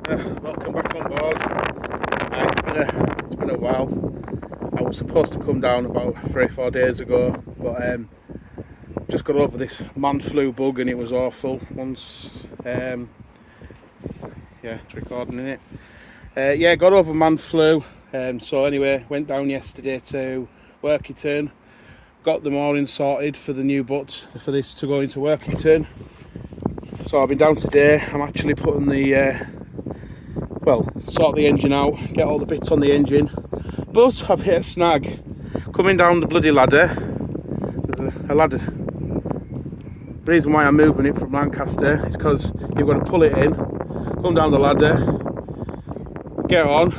Welcome back on board. It's been a while. I was supposed to come down about 3 or 4 days ago, but just got over this man flu bug and it was awful. Once, it's recording in it. Got over man flu. So anyway, went down yesterday to Workington. Got the mooring sorted for the new boat for this to go into Workington. So I've been down today. I'm actually putting sort the engine out, get all the bits on the engine. But I've hit a snag. Coming down the bloody ladder, there's a ladder. The reason why I'm moving it from Lancaster is because you've got to pull it in, come down the ladder, get on.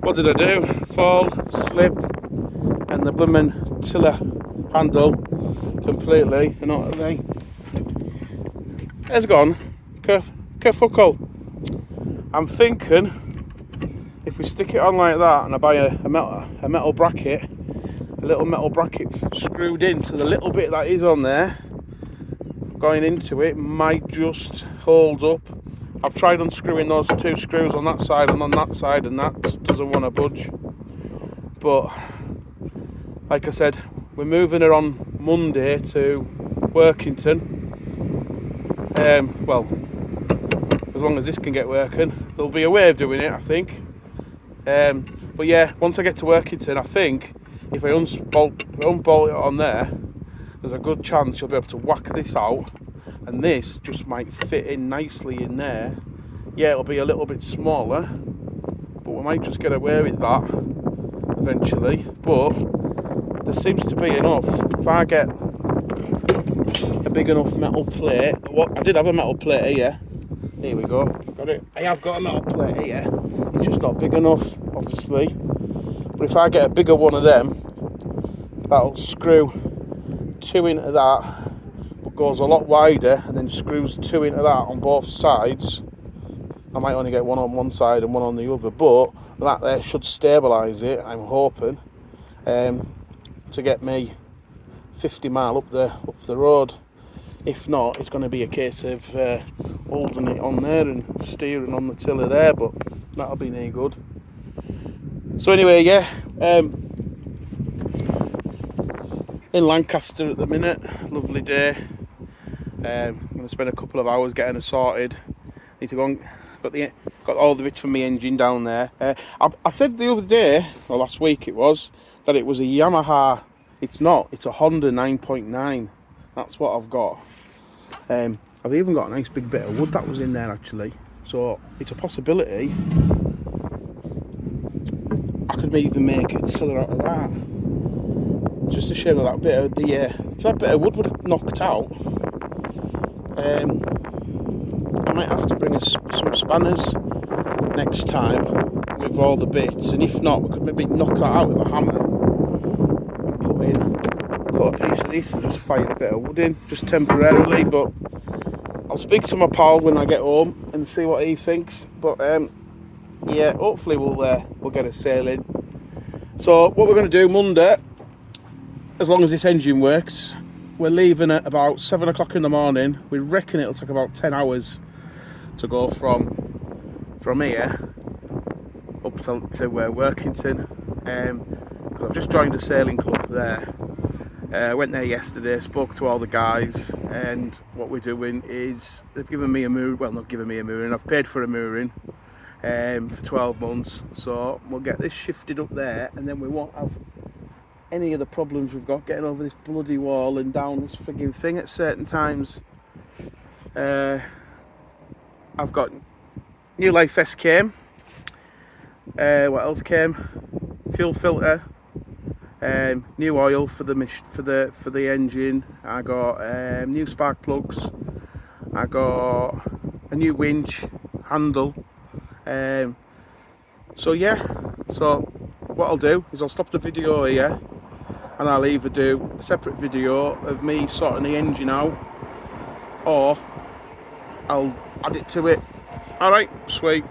What did I do? Fall, slip, and the blooming tiller handle completely, you know what I mean? It's gone. Kerfuckle. I'm thinking if we stick it on like that and I buy a metal bracket, a little metal bracket screwed into the little bit that is on there, going into it might just hold up. I've tried unscrewing those two screws on that side and on that side, and that doesn't want to budge. But like I said, we're moving her on Monday to Workington. As long as this can get working, there'll be a way of doing it, I think. But yeah, once I get to Workington, I think if I unbolt it on there, there's a good chance you'll be able to whack this out, and this just might fit in nicely in there. Yeah, it'll be a little bit smaller, but we might just get away with that eventually. But there seems to be enough. If I get a big enough metal plate, I did have a metal plate here. Here we go. Got it. I have got a metal plate here. It's just not big enough, obviously. But if I get a bigger one of them, that'll screw two into that, but goes a lot wider, and then screws two into that on both sides. I might only get one on one side and one on the other, but that there should stabilise it, I'm hoping, to get me 50 mile up the road. If not, it's going to be a case of holding it on there and steering on the tiller there, but that'll be no good. So anyway, in Lancaster at the minute, lovely day. I'm going to spend a couple of hours getting it sorted. Need to go and got all the bits from my engine down there. I said the other day, or last week it was, that it was a Yamaha. It's not. It's a Honda 9.9. That's what I've got. I've even got a nice big bit of wood that was in there actually, so it's a possibility I could even make a tiller out of that. It's just a shame that bit of if that bit of wood would have knocked out, I might have to bring some spanners next time with all the bits, and if not, we could maybe knock that out with a hammer and cut a piece of this and just fire a bit of wood in, just temporarily. But I'll speak to my pal when I get home and see what he thinks. But hopefully we'll get a sailing. So what we're going to do Monday, as long as this engine works, we're leaving at about 7 o'clock in the morning. We reckon it'll take about 10 hours to go from here up to Workington. I've just joined a sailing club there. Went there yesterday, spoke to all the guys, and what we're doing is they've given me a mooring. Well, not given me a mooring, I've paid for a mooring for 12 months. So we'll get this shifted up there, and then we won't have any of the problems we've got getting over this bloody wall and down this frigging thing at certain times. I've got new life vest came. What else came? Fuel filter. New oil for the engine. I got new spark plugs. I got a new winch handle. So what I'll do is I'll stop the video here, and I'll either do a separate video of me sorting the engine out, or I'll add it to it. Alright, sweet.